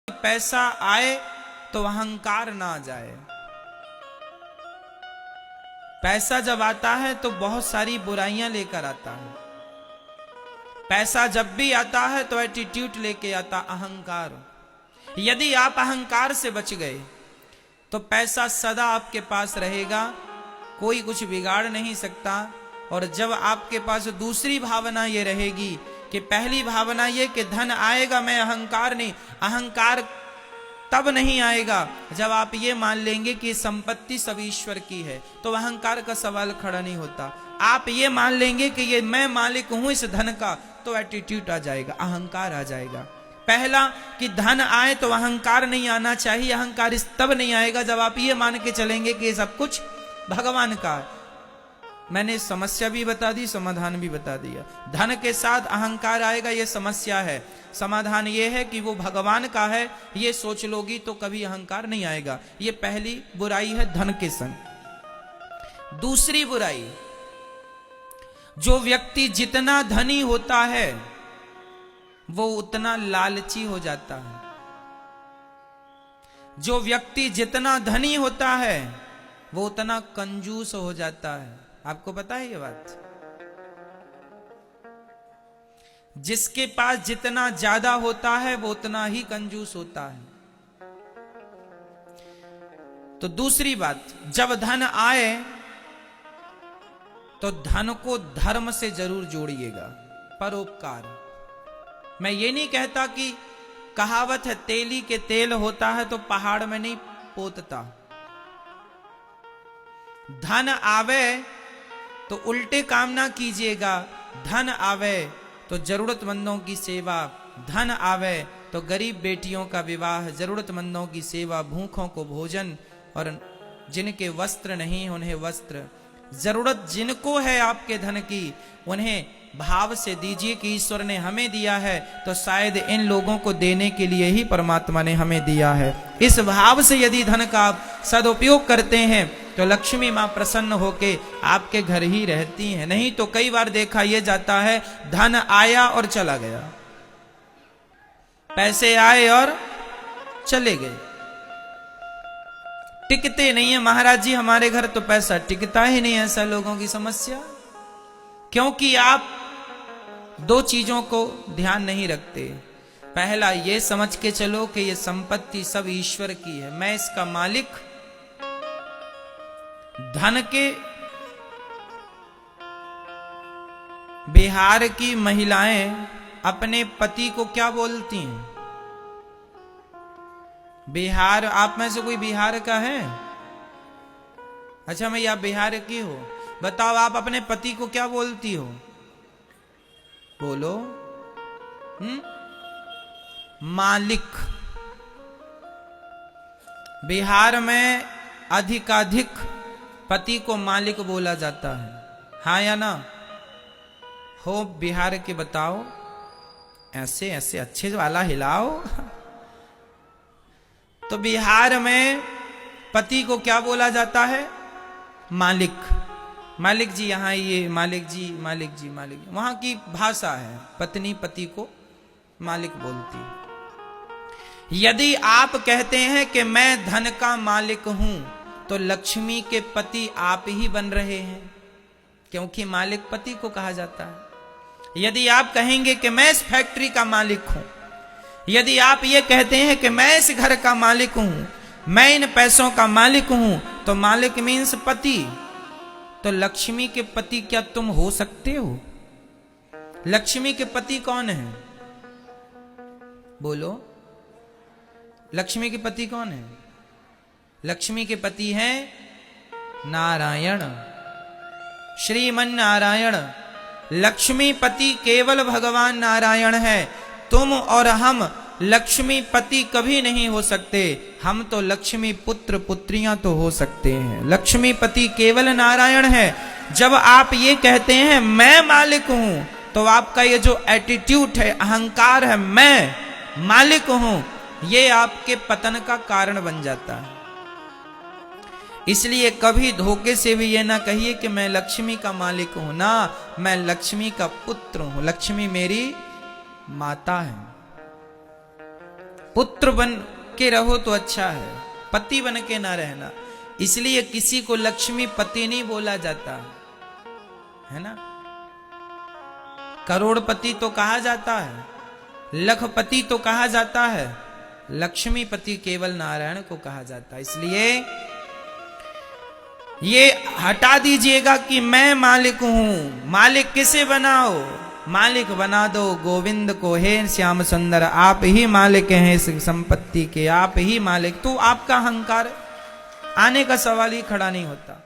पैसा आए तो अहंकार ना आ जाए। पैसा जब आता है तो बहुत सारी बुराइयां लेकर आता है। पैसा जब भी आता है तो एटीट्यूड लेके आता, अहंकार। यदि आप अहंकार से बच गए तो पैसा सदा आपके पास रहेगा, कोई कुछ बिगाड़ नहीं सकता। और जब आपके पास दूसरी भावना ये रहेगी कि पहली भावना ये कि धन आएगा, मैं अहंकार नहीं, अहंकार तब नहीं आएगा जब आप ये मान लेंगे कि संपत्ति सब ईश्वर की है, तो अहंकार का सवाल खड़ा नहीं होता। आप ये मान लेंगे कि ये मैं मालिक हूं इस धन का, तो एटीट्यूड आ जाएगा, अहंकार आ जाएगा। पहला कि धन आए तो अहंकार नहीं आना चाहिए। अहंकार इस तब नहीं आएगा जब आप ये मान के चलेंगे कि ये सब कुछ भगवान का है। मैंने समस्या भी बता दी, समाधान भी बता दिया। धन के साथ अहंकार आएगा, ये समस्या है। समाधान ये है कि वो भगवान का है, ये सोच लोगी तो कभी अहंकार नहीं आएगा। ये पहली बुराई है धन के संग। दूसरी बुराई, जो व्यक्ति जितना धनी होता है वो उतना लालची हो जाता है। जो व्यक्ति जितना धनी होता है वो उतना कंजूस हो जाता है। आपको पता है ये बात? जिसके पास जितना ज्यादा होता है वो उतना ही कंजूस होता है। तो दूसरी बात, जब धन आए तो धन को धर्म से जरूर जोड़िएगा, परोपकार। मैं ये नहीं कहता कि कहावत है तेली के तेल होता है तो पहाड़ में नहीं पोतता। धन आवे तो उल्टे काम ना कीजिएगा। धन आवे तो जरूरतमंदों की सेवा, धन आवे तो गरीब बेटियों का विवाह, जरूरतमंदों की सेवा, भूखों को भोजन, और जिनके वस्त्र नहीं उन्हें वस्त्र। जरूरत जिनको है आपके धन की उन्हें भाव से दीजिए कि ईश्वर ने हमें दिया है तो शायद इन लोगों को देने के लिए ही परमात्मा ने हमें दिया है। इस भाव से यदि धन का आप सदुपयोग करते हैं तो लक्ष्मी मां प्रसन्न होके आपके घर ही रहती हैं। नहीं तो कई बार देखा यह जाता है, धन आया और चला गया, पैसे आए और चले गए, टिकते नहीं है। महाराज जी हमारे घर तो पैसा टिकता ही नहीं, ऐसा लोगों की समस्या। क्योंकि आप दो चीजों को ध्यान नहीं रखते। पहला ये समझ के चलो कि ये संपत्ति सब ईश्वर की है, मैं इसका मालिक। धन के बिहार की महिलाएं अपने पति को क्या बोलती हैं? बिहार, आप में से कोई बिहार का है? अच्छा मैं, आप बिहार की हो, बताओ आप अपने पति को क्या बोलती हो? बोलो। मालिक। बिहार में अधिकाधिक पति को मालिक बोला जाता है, हाँ या ना? हो बिहार के बताओ, ऐसे ऐसे अच्छे वाला हिलाओ। तो बिहार में पति को क्या बोला जाता है? मालिक। मालिक जी यहाँ ये, मालिक जी, मालिक जी, मालिक जी। वहां की भाषा है, पत्नी पति को मालिक बोलती है। यदि आप कहते हैं कि मैं धन का मालिक हूं तो लक्ष्मी के पति आप ही बन रहे हैं, क्योंकि मालिक पति को कहा जाता है। यदि आप कहेंगे कि मैं इस फैक्ट्री का मालिक हूं, यदि आप ये कहते हैं कि मैं इस घर का मालिक हूं, मैं इन पैसों का मालिक हूं, तो मालिक मीन्स पति। तो लक्ष्मी के पति क्या तुम हो सकते हो? लक्ष्मी के पति कौन है? बोलो, लक्ष्मी के पति कौन है? लक्ष्मी के पति हैं नारायण, श्रीमन नारायण। लक्ष्मी पति केवल भगवान नारायण है। तुम और हम लक्ष्मी पति कभी नहीं हो सकते। हम तो लक्ष्मी पुत्र पुत्रियां तो हो सकते हैं, लक्ष्मी पति केवल नारायण है। जब आप ये कहते हैं मैं मालिक हूं, तो आपका ये जो एटीट्यूड है, अहंकार है, मैं मालिक हूं, ये आपके पतन का कारण बन जाता है। इसलिए कभी धोखे से भी ये ना कहिए कि मैं लक्ष्मी का मालिक हूं ना, मैं लक्ष्मी का पुत्र हूं, लक्ष्मी मेरी माता है। पुत्र बन के रहो तो अच्छा है, पति बन के ना रहना। इसलिए किसी को लक्ष्मी पति नहीं बोला जाता है ना। करोड़पति तो कहा जाता है, लखपति तो कहा जाता है, लक्ष्मीपति केवल नारायण को कहा जाता है। इसलिए ये हटा दीजिएगा कि मैं मालिक हूं। मालिक किसे बनाओ? मालिक बना दो गोविंद को। हे श्याम सुंदर, आप ही मालिक हैं इस संपत्ति के, आप ही मालिक। तो आपका अहंकार आने का सवाल ही खड़ा नहीं होता।